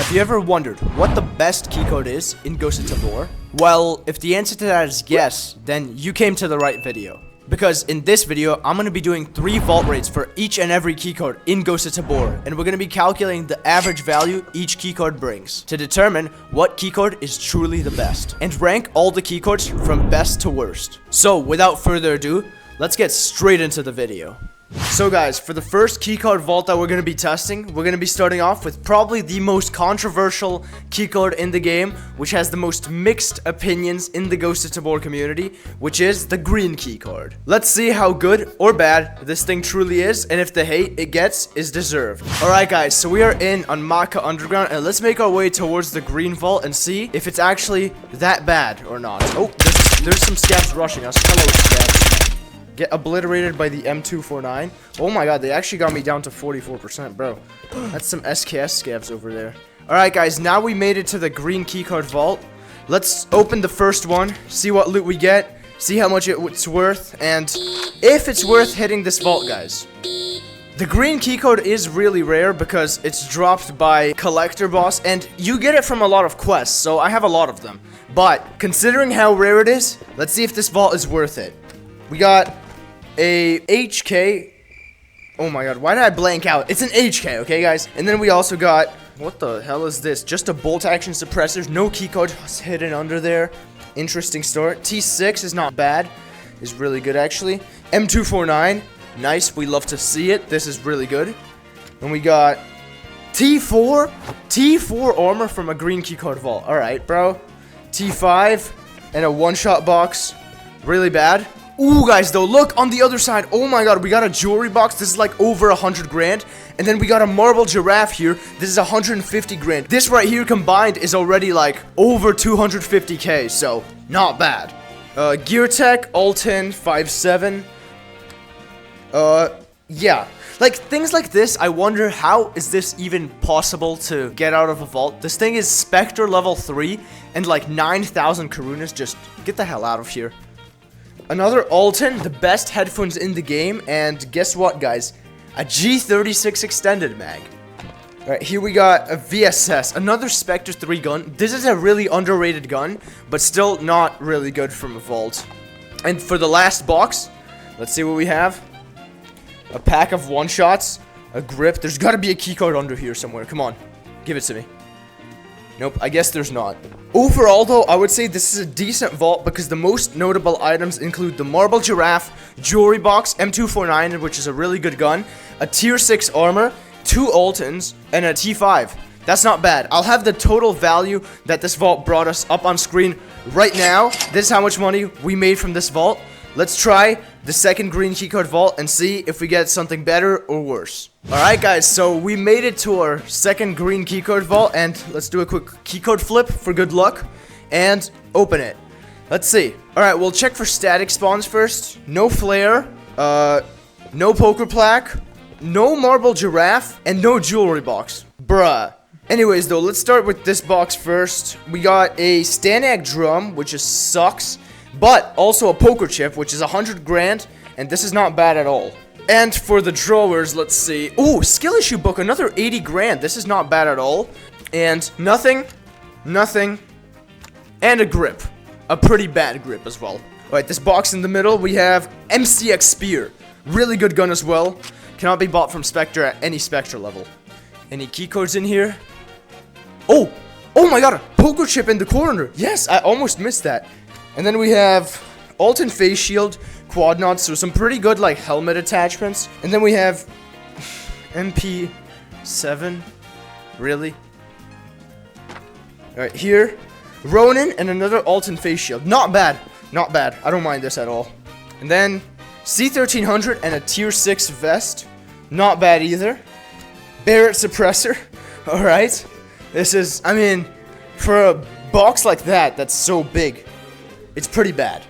Have you ever wondered what the best keycode is in Ghosts of Tabor? Well, if the answer to that is yes, then you came to the right video. Because in this video, I'm going to be doing 3 vault rates for each and every keycode in Ghosts of Tabor, and we're going to be calculating the average value each keycode brings to determine what keycode is truly the best, and rank all the keycodes from best to worst. So without further ado, let's get straight into the video. So guys, for the first keycode vault that we're going to be testing, we're going to be starting off with probably the most controversial keycode in the game, which has the most mixed opinions in the Ghosts of Tabor community, which is the green keycard. Let's see how good or bad this thing truly is, and if the hate it gets is deserved. Alright guys, so we are in on Maka Underground, and let's make our way towards the green vault and see if it's actually that bad or not. Oh, there's some scabs rushing us. Hello, scabs. Get obliterated by the M249. Oh my god, they actually got me down to 44%, bro. That's some SKS scabs over there. Alright guys, now we made it to the green keycard vault. Let's open the first one, see what loot we get, see how much it's worth, and if it's worth hitting this vault, guys. The green keycode is really rare because it's dropped by collector boss, and you get it from a lot of quests, so I have a lot of them. But considering how rare it is, let's see if this vault is worth it. We got a HK. Oh my god, why did I blank out? It's an HK, okay guys? And then we also got, what the hell is this? Just a bolt action suppressor, no keycode hidden under there. Interesting start. T6 is not bad, is really good actually. M249, nice, we love to see it. This is really good. And we got T4 armor from a green keycard vault. Alright, bro. T5 and a one-shot box, really bad. Ooh, guys, though, look on the other side. Oh my god, we got a jewelry box. This is like over 100 grand. And then we got a marble giraffe here. This is 150 grand. This right here combined is already like over 250k, so not bad. Gear Tech, Altin, 5.7. Yeah. Like, things like this, I wonder how is this even possible to get out of a vault. This thing is Spectre level 3 and like 9,000 Karunas. Just get the hell out of here. Another Altin, the best headphones in the game, and guess what, guys? A G36 extended mag. Alright, here we got a VSS, another Spectre 3 gun. This is a really underrated gun, but still not really good from a vault. And for the last box, let's see what we have. A pack of one-shots, a grip. There's gotta be a keycode under here somewhere. Come on, give it to me. Nope, I guess there's not. Overall, though, I would say this is a decent vault because the most notable items include the marble giraffe, jewelry box, M249, which is a really good gun, a tier 6 armor, 2 Altins, and a T5. That's not bad. I'll have the total value that this vault brought us up on screen right now. This is how much money we made from this vault. Let's try the second green keycard vault and see if we get something better or worse. Alright guys, so we made it to our second green keycard vault, and let's do a quick keycode flip for good luck and open it. Let's see. Alright, we'll check for static spawns first. No flare, no poker plaque, no marble giraffe, and no jewelry box. Bruh. Anyways though, let's start with this box first. We got a Stanag drum, which just sucks. But also a poker chip, which is 100 grand, and this is not bad at all. And for the drawers, let's see. Ooh, skill issue book, another 80 grand. This is not bad at all. And nothing, and a grip. A pretty bad grip as well. Alright, this box in the middle, we have MCX Spear. Really good gun as well. Cannot be bought from Spectre at any Spectre level. Any keycodes in here? Oh my god, a poker chip in the corner. Yes, I almost missed that. And then we have Altin face shield, quad knots, so some pretty good like helmet attachments. And then we have MP7. Really? Alright, here. Ronin and another Altin face shield. Not bad. Not bad. I don't mind this at all. And then C1300 and a tier 6 vest. Not bad either. Barrett suppressor. Alright. This is, I mean, for a box like that, that's so big. It's pretty bad.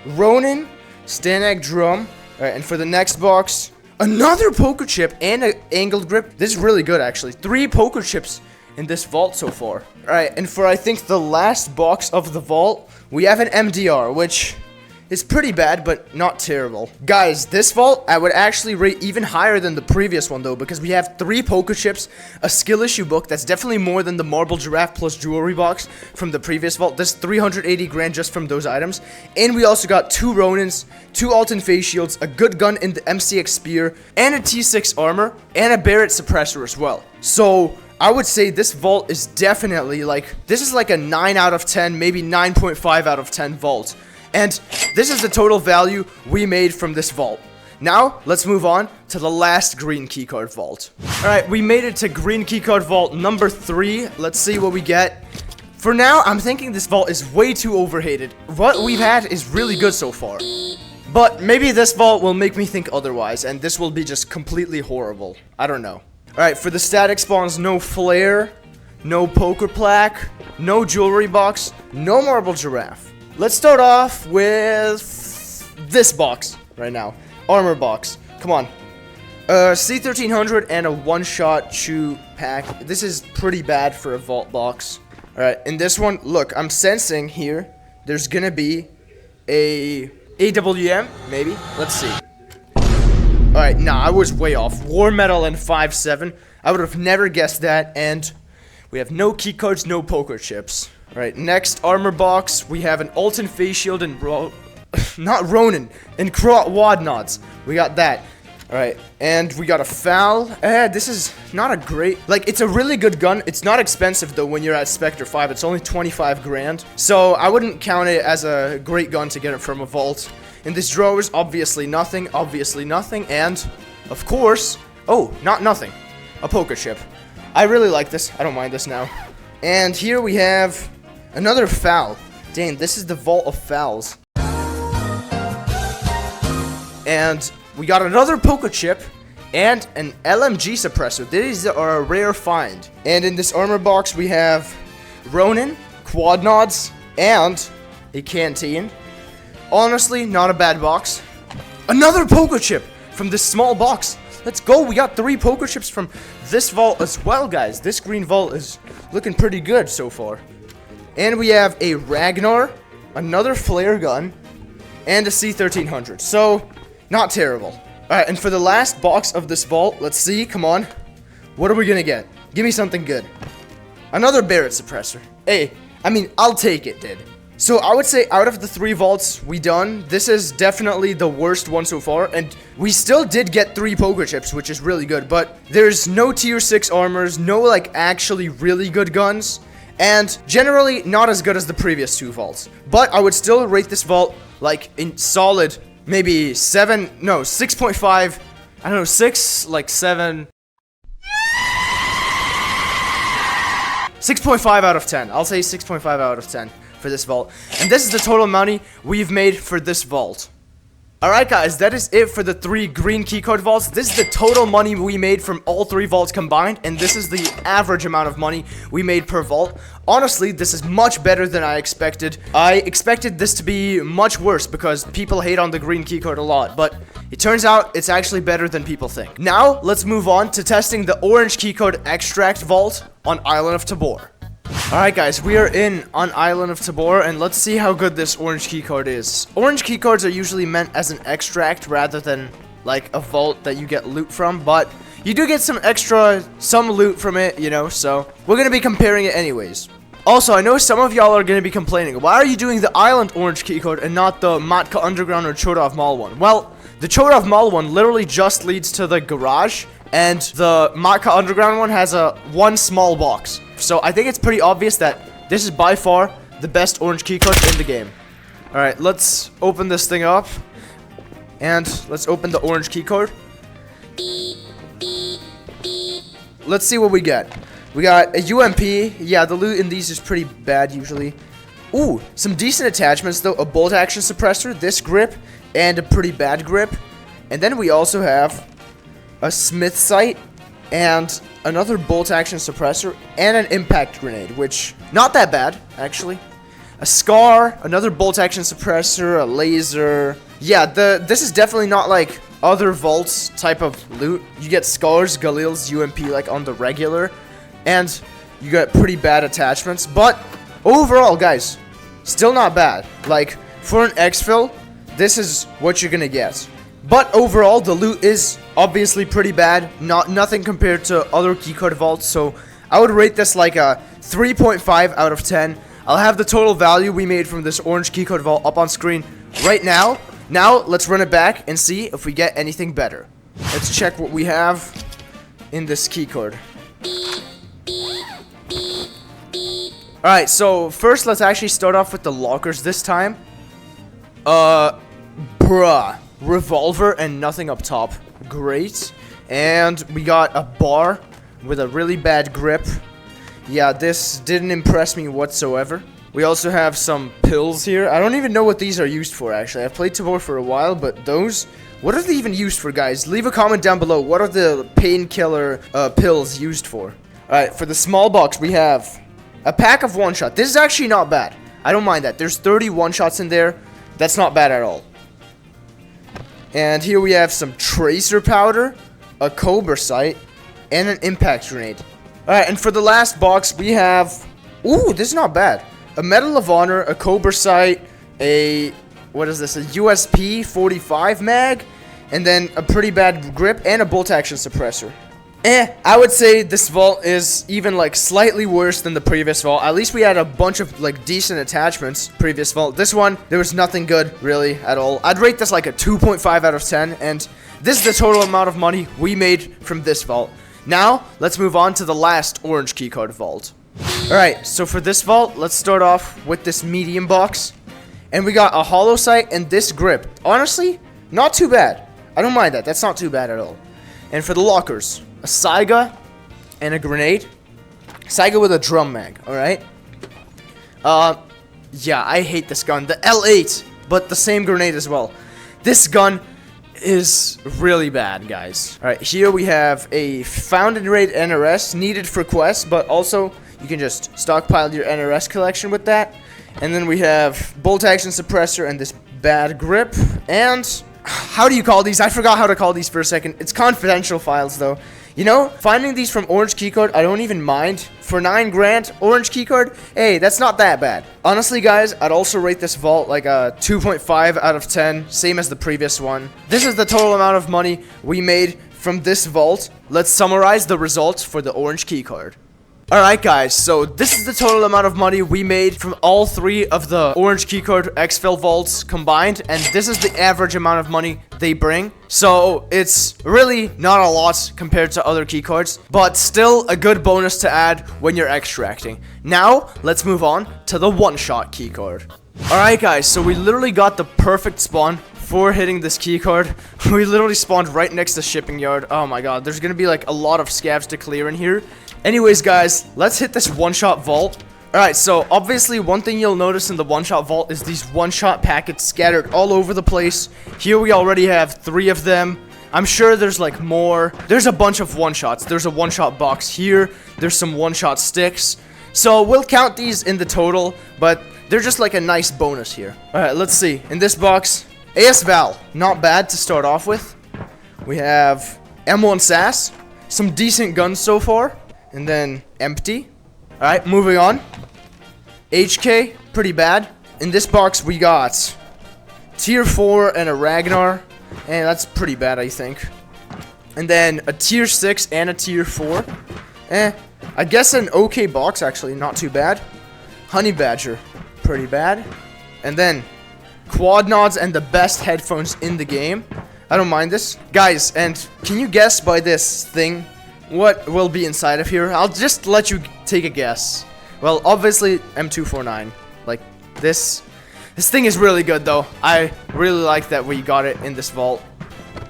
Ronin, Stanag drum. Alright, and for the next box, another poker chip and an angled grip. This is really good, actually. 3 poker chips in this vault so far. Alright, and for I think the last box of the vault, we have an MDR, which is pretty bad, but not terrible. Guys, this vault, I would actually rate even higher than the previous one, though, because we have 3 poker chips, a skill issue book, that's definitely more than the marble giraffe plus jewelry box from the previous vault. This 380 grand just from those items. And we also got 2 Ronins, 2 Alton face shields, a good gun in the MCX spear, and a T6 armor, and a Barrett suppressor as well. So I would say this vault is definitely this is like a 9 out of 10, maybe 9.5 out of 10 vault. And this is the total value we made from this vault. Now, let's move on to the last green keycard vault. Alright, we made it to green keycard vault number 3. Let's see what we get. For now, I'm thinking this vault is way too overhated. What we've had is really good so far. But maybe this vault will make me think otherwise, and this will be just completely horrible. I don't know. Alright, for the static spawns, no flare, no poker plaque, no jewelry box, no marble giraffe. Let's start off with this box right now. Armor box. Come on. C1300 and a one-shot chew pack. This is pretty bad for a vault box. Alright, in this one, look, I'm sensing here there's gonna be a AWM, maybe? Let's see. Alright, nah, I was way off. War Metal and 5.7. I would have never guessed that, and we have no keycards, no poker chips. Alright, next armor box, we have an Alton face shield and not Ronin, and Wad Nods. We got that. Alright, and we got a FAL. This is not a great, it's a really good gun. It's not expensive though when you're at Spectre 5. It's only 25 grand. So I wouldn't count it as a great gun to get it from a vault. In this drawers, obviously nothing, and of course, oh, not nothing, a poker chip. I really like this. I don't mind this now. And here we have another FAL. Dang, this is the vault of FALs. And we got another poker chip and an LMG suppressor. These are a rare find. And in this armor box, we have Ronin, quad nods, and a canteen. Honestly, not a bad box. Another poker chip from this small box. Let's go. We got 3 poker chips from this vault as well, guys. This green vault is looking pretty good so far. And we have a Ragnar, another flare gun, and a C1300. So, not terrible. Alright, and for the last box of this vault, let's see. Come on. What are we gonna get? Give me something good. Another Barrett suppressor. Hey, I mean, I'll take it, dude. So I would say out of the 3 vaults we done, this is definitely the worst one so far, and we still did get 3 poker chips, which is really good, but there's no tier 6 armors, no actually really good guns, and generally not as good as the previous 2 vaults. But I would still rate this vault in solid, maybe 6.5, I don't know, 7. 6.5 out of 10. I'll say 6.5 out of 10 for this vault. And this is the total money we've made for this vault. Alright guys, that is it for the 3 green keycard vaults. This is the total money we made from all 3 vaults combined, and this is the average amount of money we made per vault. Honestly, this is much better than I expected. I expected this to be much worse because people hate on the green keycard a lot, but it turns out it's actually better than people think. Now, let's move on to testing the orange keycard extract vault on Island of Tabor. Alright guys, we are on Island of Tabor, and let's see how good this orange keycard is. Orange keycards are usually meant as an extract rather than a vault that you get loot from, but you do get some loot from it, you know, so we're gonna be comparing it anyways. Also, I know some of y'all are gonna be complaining, why are you doing the Island orange keycard and not the Matka Underground or Chodov Mall one? Well, the Chodov Mall one literally just leads to the garage, and the Matka Underground one has one small box. So I think it's pretty obvious that this is by far the best orange keycard in the game. Alright, let's open this thing up. And let's open the orange keycard. Let's see what we get. We got a UMP. Yeah, the loot in these is pretty bad usually. Ooh, some decent attachments though. A bolt action suppressor, this grip, and a pretty bad grip. And then we also have a smith sight and another bolt action suppressor and an impact grenade, which not that bad actually. A scar, another bolt action suppressor, a laser. Yeah, this is definitely not like other vaults type of loot. You get scars, Galil's UMP on the regular, and you get pretty bad attachments. But overall, guys, still not bad. For an exfil, this is what you're gonna get. But overall, the loot is obviously pretty bad. Nothing compared to other keycard vaults. So I would rate this like a 3.5 out of 10. I'll have the total value we made from this orange keycard vault up on screen right now. Now, let's run it back and see if we get anything better. Let's check what we have in this keycard. Alright, so first let's actually start off with the lockers this time. Bruh. Revolver and nothing up top. Great. And we got a bar with a really bad grip. Yeah, this didn't impress me whatsoever. We also have some pills here. I don't even know what these are used for, actually. I've played Tabor for a while, but those... what are they even used for, guys? Leave a comment down below. What are the painkiller pills used for? Alright, for the small box, we have a pack of one-shot. This is actually not bad. I don't mind that. There's 30 one-shots in there. That's not bad at all. And here we have some tracer powder, a cobra sight, and an impact grenade. Alright, and for the last box, we have... ooh, this is not bad. A Medal of Honor, a cobra sight, a... what is this? A USP 45 mag, and then a pretty bad grip, and a bolt action suppressor. I would say this vault is even like slightly worse than the previous vault. At least we had a bunch of like decent attachments previous vault. This one, there was nothing good really at all. I'd rate this like a 2.5 out of 10, and this is the total amount of money we made from this vault. Now, let's move on to the last orange keycard vault. Alright, so for this vault, let's start off with this medium box. And we got a hollow sight and this grip. Honestly, not too bad. I don't mind that. That's not too bad at all. And for the lockers, a Saiga and a grenade. Saiga with a drum mag, alright? Yeah, I hate this gun. The L8, but the same grenade as well. This gun is really bad, guys. Alright, here we have a found and raid NRS needed for quests, but also you can just stockpile your NRS collection with that. And then we have bolt action suppressor and this bad grip. And how do you call these? I forgot how to call these for a second. It's confidential files though. You know, finding these from orange keycard, I don't even mind. For 9 grand, orange keycard, hey, that's not that bad. Honestly, guys, I'd also rate this vault like a 2.5 out of 10, same as the previous one. This is the total amount of money we made from this vault. Let's summarize the results for the orange keycard. Alright guys, so this is the total amount of money we made from all 3 of the orange keycard exfil vaults combined, and this is the average amount of money they bring. So it's really not a lot compared to other keycards, but still a good bonus to add when you're extracting. Now, let's move on to the one-shot keycard. Alright guys, so we literally got the perfect spawn for hitting this keycard. We literally spawned right next to shipping yard. Oh my god, there's gonna be like a lot of scavs to clear in here. Anyways, guys, let's hit this one-shot vault. Alright, so obviously one thing you'll notice in the one-shot vault is these one-shot packets scattered all over the place. Here we already have 3 of them. I'm sure there's like more. There's a bunch of one-shots. There's a one-shot box here. There's some one-shot sticks. So we'll count these in the total, but they're just like a nice bonus here. Alright, let's see. In this box, AS Val, not bad to start off with. We have M1 SAS, some decent guns so far. And then empty. Alright, moving on. HK, pretty bad. In this box we got tier 4 and a Ragnar. And that's pretty bad, I think. And then a tier 6 and a tier 4. I guess an okay box, actually, not too bad. Honey Badger, pretty bad. And then quad nods and the best headphones in the game. I don't mind this. Guys, and can you guess by this thing what will be inside of here? I'll just let you take a guess. Well, obviously M249. Like this thing is really good though. I really like that we got it in this vault.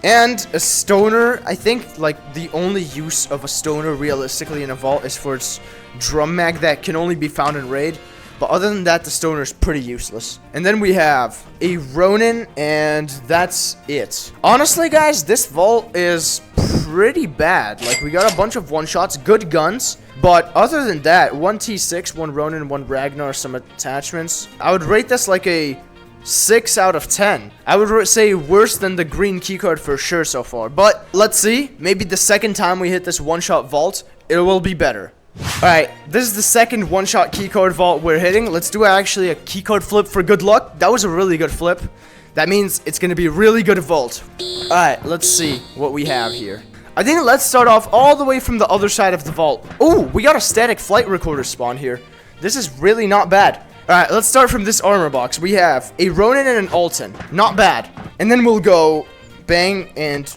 And a stoner. I think like the only use of a stoner realistically in a vault is for its drum mag that can only be found in raid. But other than that, the stoner is pretty useless. And then we have a Ronin, and that's it. Honestly, guys, this vault is pretty bad. Like, we got a bunch of one-shots, good guns. But other than that, 1 T6, 1 Ronin, 1 Ragnar, some attachments. I would rate this like a 6 out of 10. I would say worse than the green keycard for sure so far. But let's see. Maybe the second time we hit this one-shot vault, it will be better. Alright, this is the second one-shot keycard vault we're hitting. Let's do actually a keycard flip for good luck. That was a really good flip. That means it's gonna be a really good vault. Alright, let's see what we have here. I think let's start off all the way from the other side of the vault. Oh, we got a static flight recorder spawn here. This is really not bad. Alright, let's start from this armor box. We have a Ronin and an Alton. Not bad. And then we'll go bang and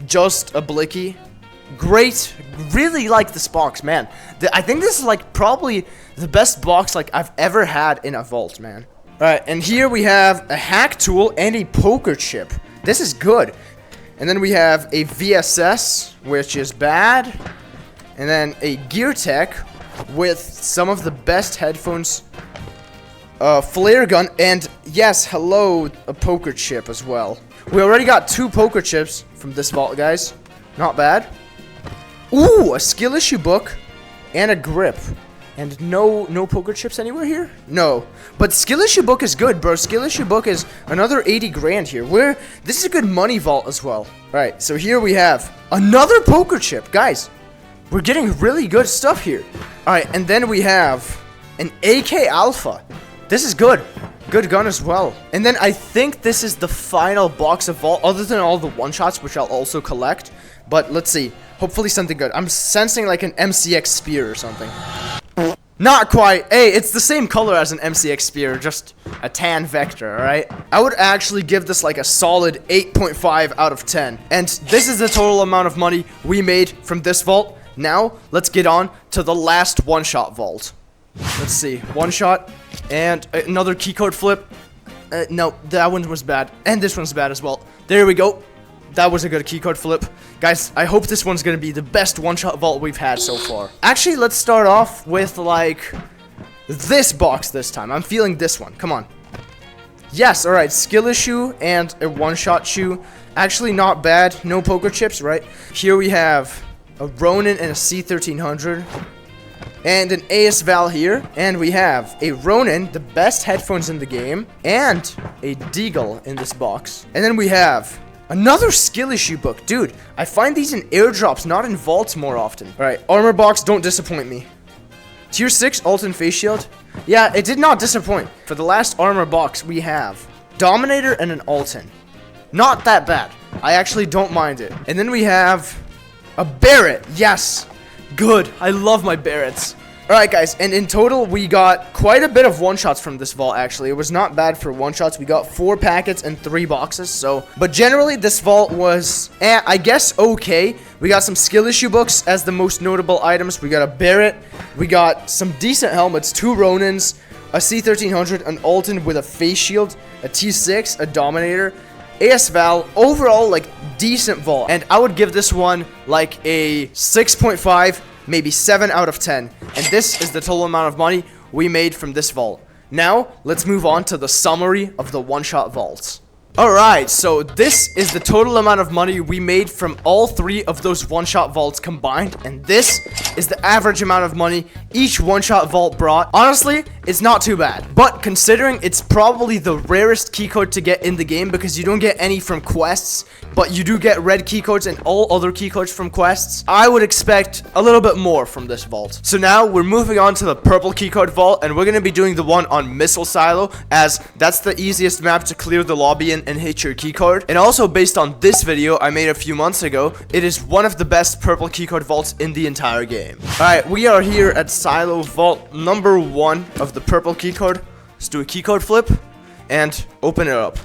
just a Blicky. Great. Really like this box, man. I think this is like probably the best box like I've ever had in a vault, man. Alright, and here we have a hack tool and a poker chip. This is good. And then we have a VSS, which is bad. And then a Gear Tech with some of the best headphones. Flare gun, and yes, hello, a poker chip as well. We already got 2 poker chips from this vault, guys. Not bad. Ooh, a skill issue book and a grip. And no poker chips anywhere here? No. But skill issue book is good, bro. Skill issue book is another 80 grand here. This is a good money vault as well. Alright, so here we have another poker chip. Guys, we're getting really good stuff here. Alright, and then we have an AK Alpha. This is good. Good gun as well. And then I think this is the final box of vault, other than all the one-shots, which I'll also collect. But let's see. Hopefully something good. I'm sensing like an MCX Spear or something. Not quite. Hey, it's the same color as an MCX Spear, just a tan vector, alright? I would actually give this like a solid 8.5 out of 10. And this is the total amount of money we made from this vault. Now, let's get on to the last one-shot vault. Let's see. One shot and another keycard flip. No, that one was bad. And this one's bad as well. There we go. That was a good keycard flip. Guys, I hope this one's gonna be the best one-shot vault we've had so far. Actually, let's start off with, like, this box this time. I'm feeling this one. Come on. Yes, alright. Skill issue and a one-shot shoe. Actually, not bad. No poker chips, right? Here we have a Ronin and a C1300. And an AS Val here. And we have a Ronin, the best headphones in the game. And a Deagle in this box. And then we have another skill issue book. Dude, I find these in airdrops, not in vaults more often. Alright, armor box, don't disappoint me. Tier 6 Alton face shield. Yeah, it did not disappoint. For the last armor box, we have Dominator and an Alton. Not that bad. I actually don't mind it. And then we have a Barrett. Yes. Good. I love my Barretts. Alright guys, and in total we got quite a bit of one-shots from this vault actually. It was not bad for one-shots. We got 4 packets and 3 boxes, so... But generally this vault was, I guess, okay. We got some skill issue books as the most notable items. We got a Barrett. We got some decent helmets, 2 Ronins, a C1300, an Alton with a face shield, a T6, a Dominator, AS Val. Overall, like, decent vault. And I would give this one, like, a 6.5, maybe 7 out of 10. And this is the total amount of money we made from this vault. Now, let's move on to the summary of the one-shot vaults. Alright, so this is the total amount of money we made from all 3 of those one-shot vaults combined. And this is the average amount of money each one-shot vault brought. Honestly, it's not too bad. But considering it's probably the rarest keycode to get in the game because you don't get any from quests, but you do get red keycodes and all other keycodes from quests, I would expect a little bit more from this vault. So now we're moving on to the purple keycode vault, and we're going to be doing the one on Missile Silo, as that's the easiest map to clear the lobby in and hit your keycard. And also based on this video I made a few months ago, it is one of the best purple keycode vaults in the entire game. Alright, we are here at Silo vault number 1 of the purple keycode. Let's do a keycode flip and open it up.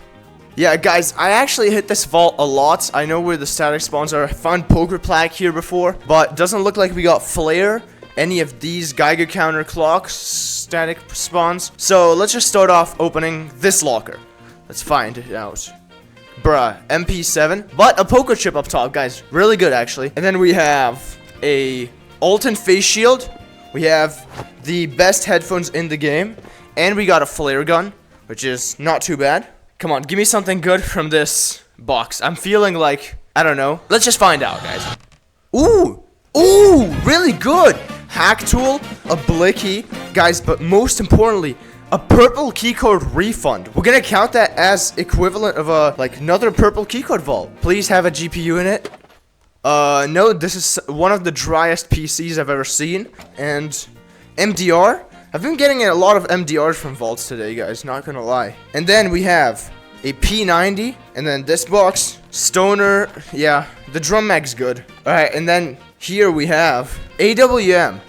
Yeah, guys, I actually hit this vault a lot. I know where the static spawns are. I found Poker Plaque here before, but doesn't look like we got Flare, any of these Geiger counter clocks, static spawns. So let's just start off opening this locker. Let's find it out. Bruh, MP7, but a poker chip up top, guys. Really good, actually. And then we have a Alton face shield. We have the best headphones in the game. And we got a flare gun, which is not too bad. Come on, give me something good from this box. I'm feeling like, I don't know. Let's just find out, guys. Ooh, really good. Hack tool, a blicky, guys, but most importantly, a purple keycode refund. We're gonna count that as equivalent of a, like, another purple keycode vault. Please have a GPU in it. No, this is one of the driest PCs I've ever seen. And MDR. I've been getting a lot of MDRs from vaults today, guys, not gonna lie. And then we have a P90, and then this box, Stoner, yeah, the drum mag's good. Alright, and then here we have AWM,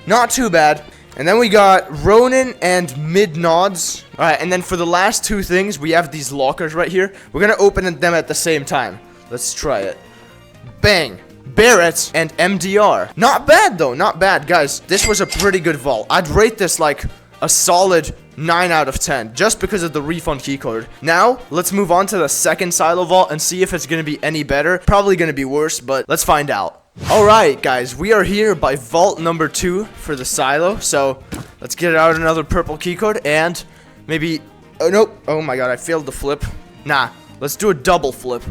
not too bad. And then we got Ronin and mid-nods. Alright, and then for the last two things, we have these lockers right here. We're gonna open them at the same time. Let's try it. Bang! Barrett and MDR. Not bad though, not bad. Guys, this was a pretty good vault. I'd rate this like a solid 9 out of 10 just because of the refund keycard. Now, let's move on to the second silo vault and see if it's gonna be any better. Probably gonna be worse, but let's find out. Alright guys, we are here by vault number 2 for the silo. So, let's get out another purple keycard and maybe... Oh, nope. Oh my god, I failed the flip. Nah, let's do a double flip.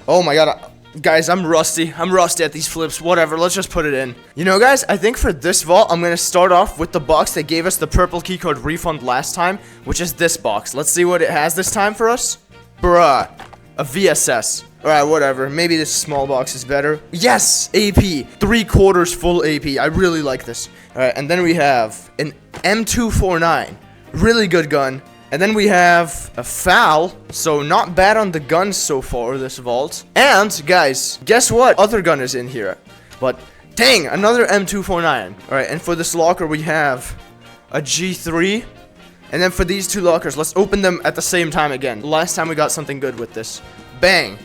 Oh my god, guys, I'm rusty. I'm rusty at these flips. Whatever, let's just put it in. You know, guys, I think for this vault, I'm gonna start off with the box that gave us the purple keycard refund last time, which is this box. Let's see what it has this time for us. Bruh, a VSS. Alright, whatever. Maybe this small box is better. Yes! AP. 3/4 full AP. I really like this. Alright, and then we have an M249. Really good gun. And then we have a FAL, so not bad on the guns so far, this vault. And, guys, guess what? Other gun is in here. But, dang, another M249. Alright, and for this locker, we have a G3. And then for these two lockers, let's open them at the same time again. Last time we got something good with this. Bang.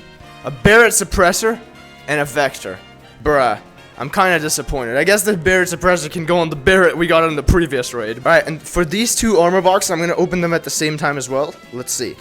A Barrett suppressor and a Vector. Bruh. I'm kind of disappointed. I guess the Barrett suppressor can go on the Barrett we got in the previous raid. Alright, and for these two armor boxes, I'm going to open them at the same time as well. Let's see.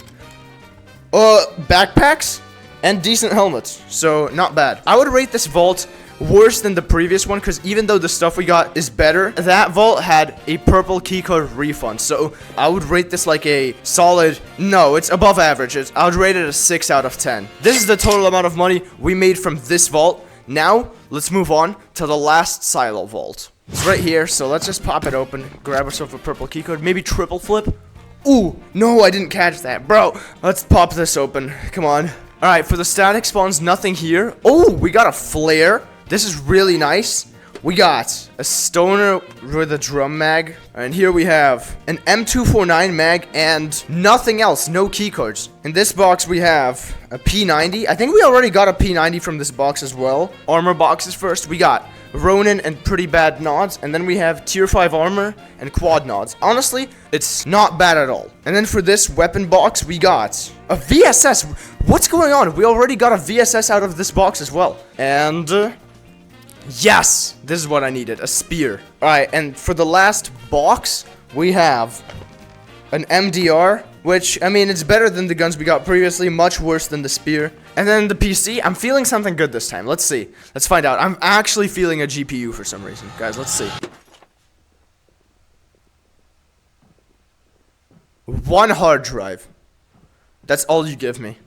Backpacks and decent helmets. So, not bad. I would rate this vault worse than the previous one, because even though the stuff we got is better, that vault had a purple keycard refund. So, I would rate this like a solid... No, it's above average. I would rate it a 6 out of 10. This is the total amount of money we made from this vault. Now, let's move on to the last silo vault. It's right here, so let's just pop it open, grab ourselves a purple keycard, maybe triple flip. Ooh, no, I didn't catch that, bro. Let's pop this open, come on. Alright, for the static spawns, nothing here. Oh, we got a flare. This is really nice. We got a Stoner with a drum mag. And here we have an M249 mag and nothing else, no keycards. In this box we have a P90. I think we already got a P90 from this box as well. Armor boxes first. We got Ronin and pretty bad nods. And then we have tier 5 armor and quad nods. Honestly, it's not bad at all. And then for this weapon box, we got a VSS. What's going on? We already got a VSS out of this box as well. And... yes, this is what I needed, a spear. Alright, and for the last box, we have an MDR, which, I mean, it's better than the guns we got previously, much worse than the spear. And then the PC, I'm feeling something good this time. Let's see. Let's find out. I'm actually feeling a GPU for some reason. Guys, let's see. 1 hard drive. That's all you give me.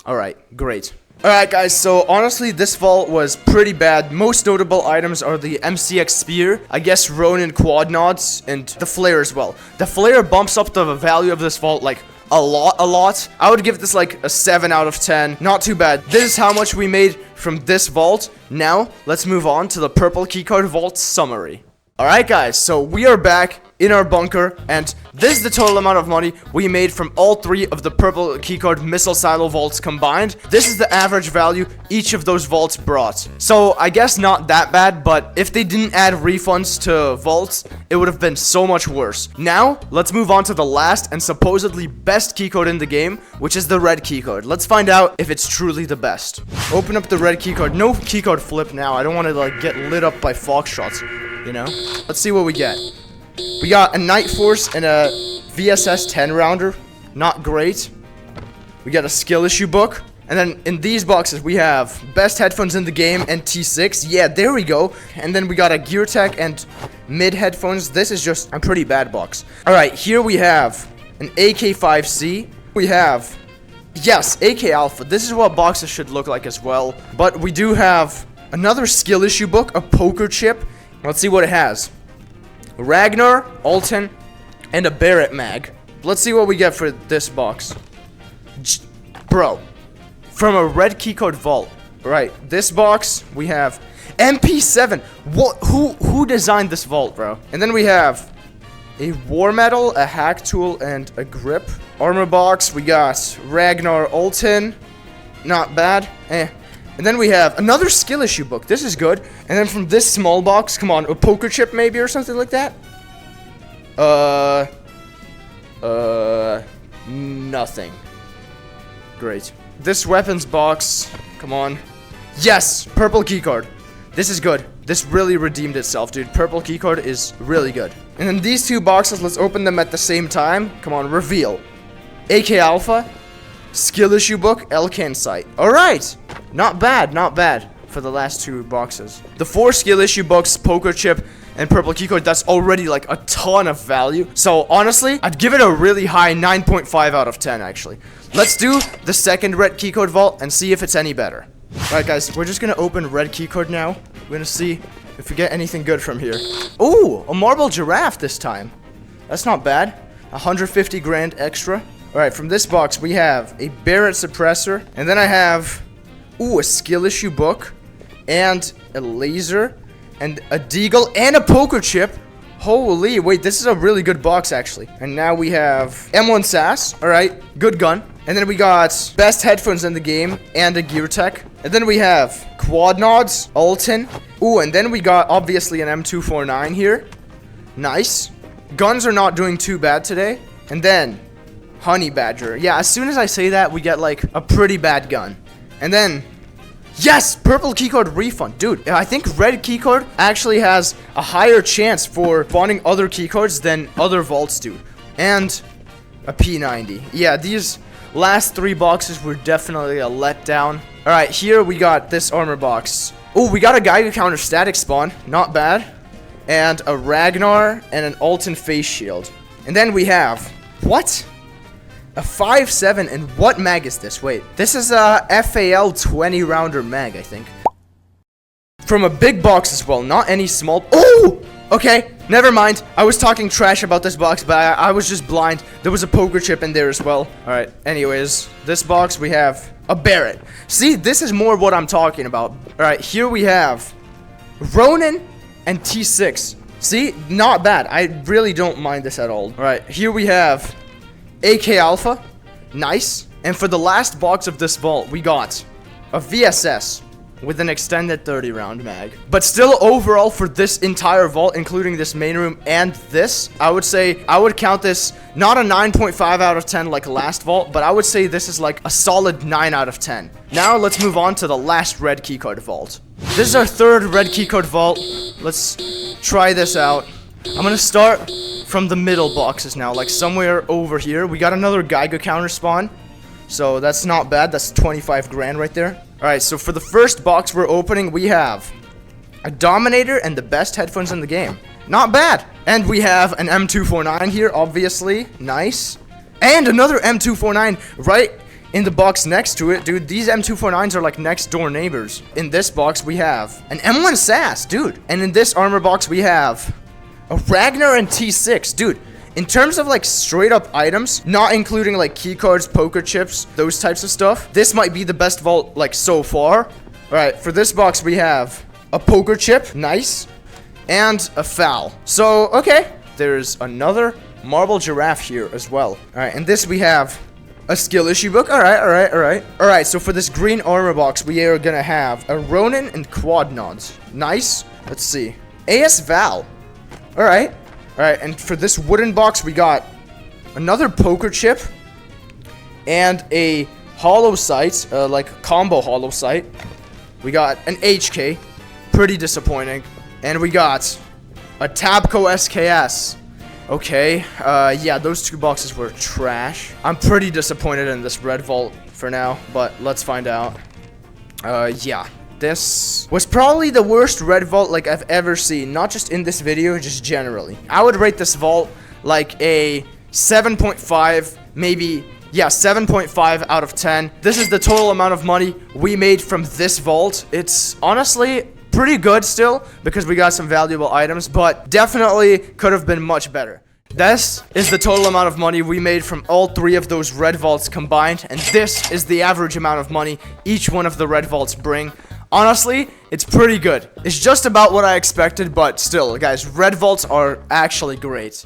Alright, great. Alright guys, so honestly this vault was pretty bad. Most notable items are the MCX spear, I guess Ronin quad nods, and the flare as well. The flare bumps up the value of this vault like a lot. I would give this like a 7 out of 10. Not too bad. This is how much we made from this vault. Now, let's move on to the purple keycard vault summary. Alright guys, so we are back in our bunker, and this is the total amount of money we made from all 3 of the purple keycard missile silo vaults combined. This is the average value each of those vaults brought. So I guess not that bad, but if they didn't add refunds to vaults, it would have been so much worse. Now, let's move on to the last and supposedly best keycard in the game, which is the red keycard. Let's find out if it's truly the best. Open up the red keycard. No keycard flip now. I don't want to like get lit up by fox shots, you know? Let's see what we get. We got a Night Force and a VSS 10 rounder. Not great. We got a skill issue book. And then in these boxes we have best headphones in the game and T6. Yeah, there we go. And then we got a Gear Tech and mid headphones. This is just a pretty bad box. Alright, here we have an AK-5C. We have, yes, AK Alpha. This is what boxes should look like as well. But we do have another skill issue book, a poker chip. Let's see what it has. Ragnar, Alton, and a Barrett mag. Let's see what we get for this box. Bro, from a red keycard vault. Right, this box, we have MP7. What? Who designed this vault, bro? And then we have a war medal, a hack tool, and a grip. Armor box, we got Ragnar Ultin. Not bad. And then we have another skill issue book. This is good. And then from this small box, come on, a poker chip maybe or something like that? Nothing. Great. This weapons box, come on. Yes, purple keycard. This is good. This really redeemed itself, dude. Purple keycard is really good. And then these two boxes, let's open them at the same time. Come on, reveal. AK Alpha, skill issue book, Elcan sight. Alright, not bad for the last two boxes. The 4 skill issue books, poker chip, and purple keycard, that's already like a ton of value. So honestly, I'd give it a really high 9.5 out of 10 actually. Let's do the second red keycard vault and see if it's any better. Alright guys, we're just gonna open red keycard now. We're gonna see if we get anything good from here. Ooh, a marble giraffe this time. That's not bad. 150 grand extra. Alright, from this box we have a Barrett suppressor. And then I have, ooh, a skill issue book. And a laser. And a deagle and a poker chip. Holy, wait, this is a really good box actually. And now we have M1 SAS. Alright, good gun. And then we got best headphones in the game and a gear tech. And then we have quad nods, Ultin. Ooh, and then we got obviously an M249 here. Nice. Guns are not doing too bad today. And then Honey Badger. Yeah, as soon as I say that, we get like a pretty bad gun. And then, yes, purple keycard refund. Dude, I think red keycard actually has a higher chance for spawning other keycards than other vaults do. And a P90. Yeah, these last 3 boxes were definitely a letdown. Alright, here we got this armor box. Oh, we got a Geiger counter static spawn. Not bad. And a Ragnar and an Ultin face shield. And then we have, what? A 5.7, and what mag is this? Wait, this is a FAL 20 rounder mag, I think. From a big box as well, not any small. Oh! Okay, never mind. I was talking trash about this box, but I was just blind. There was a poker chip in there as well. Alright, anyways, this box we have a Barrett. See, this is more what I'm talking about. Alright, here we have Ronin and T6. See, not bad. I really don't mind this at all. Alright, here we have AK Alpha. Nice. And for the last box of this vault, we got a VSS with an extended 30 round mag. But still, overall, for this entire vault, including this main room and this, I would say I would count this not a 9.5 out of 10 like last vault, but I would say this is like a solid 9 out of 10. Now let's move on to the last red keycard vault. This is our third red keycard vault. Let's try this out. I'm gonna start from the middle boxes now, like somewhere over here. We got another Geiger counter spawn, so that's not bad. That's 25 grand right there. Alright, so for the first box we're opening, we have a Dominator and the best headphones in the game. Not bad. And we have an M249 here, obviously. Nice. And another M249 right in the box next to it. Dude, these M249s are like next door neighbors. In this box, we have an M1 SAS, dude. And in this armor box, we have a Ragnar and T6. Dude, in terms of like straight up items, not including like keycards, poker chips, those types of stuff, this might be the best vault like so far. Alright, for this box, we have a poker chip. Nice. And a foul. So, okay. There's another marble giraffe here as well. Alright, and this we have a skill issue book. Alright, so for this green armor box, we are gonna have a Ronin and quad nods. Nice. Let's see. AS Val. Alright, and for this wooden box, we got another poker chip and a hollow sight, like combo hollow sight. We got an HK, pretty disappointing. And we got a Tabco SKS. Okay, yeah, those two boxes were trash. I'm pretty disappointed in this red vault for now, but let's find out. Yeah. This was probably the worst red vault like I've ever seen, not just in this video, just generally. I would rate this vault like a 7.5, maybe, yeah, 7.5 out of 10. This is the total amount of money we made from this vault. It's honestly pretty good still because we got some valuable items, but definitely could have been much better. This is the total amount of money we made from all 3 of those red vaults combined, and this is the average amount of money each one of the red vaults bring. Honestly, it's pretty good. It's just about what I expected, but still, guys, red vaults are actually great.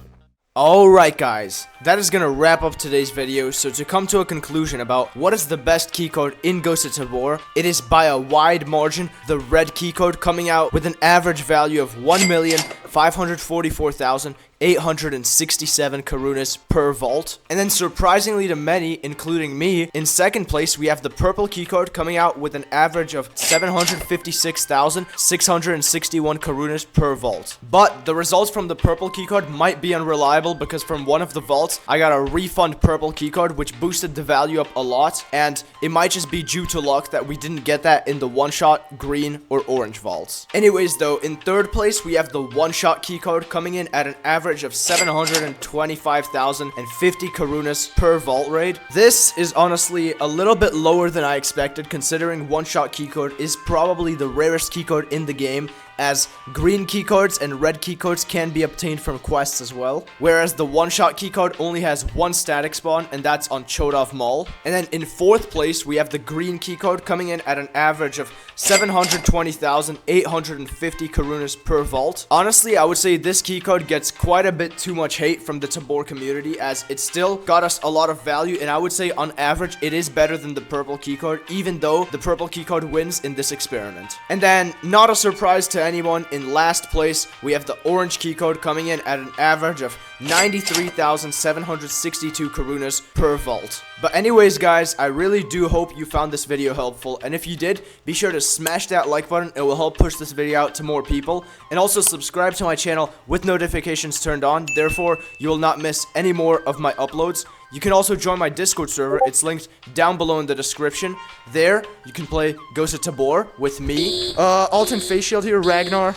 Alright guys, that is gonna wrap up today's video. So to come to a conclusion about what is the best keycard in Ghosts of Tabor, it is by a wide margin the red keycard, coming out with an average value of 1,544,867 karunas per vault. And then surprisingly to many, including me, in second place we have the purple keycard coming out with an average of 756,661 karunas per vault. But the results from the purple keycard might be unreliable because from one of the vaults I got a refund purple keycard which boosted the value up a lot, and it might just be due to luck that we didn't get that in the one-shot green or orange vaults. Anyways though, in third place we have the one-shot keycard coming in at an average of 725,050 karunas per vault raid. This is honestly a little bit lower than I expected, considering one-shot keycard is probably the rarest keycard in the game, as green keycards and red keycards can be obtained from quests as well. Whereas the one-shot keycard only has one static spawn, and that's on Chodov Mall. And then in fourth place, we have the green keycard coming in at an average of 720,850 karunas per vault. Honestly, I would say this keycard gets quite a bit too much hate from the Tabor community, as it still got us a lot of value, and I would say on average it is better than the purple keycard, even though the purple keycard wins in this experiment. And then, not a surprise to anyone, in last place we have the orange keycard coming in at an average of 93,762 karunas per vault. But anyways guys, I really do hope you found this video helpful, and if you did, be sure to smash that like button. It will help push this video out to more people, and also subscribe to my channel with notifications turned on, therefore you will not miss any more of my uploads. You can also join my Discord server, it's linked down below in the description. There, you can play Ghosts of Tabor with me, Alton Face Shield here, Ragnar,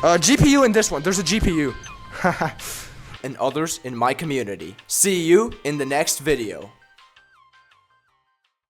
GPU in this one, there's a GPU, and others in my community. See you in the next video.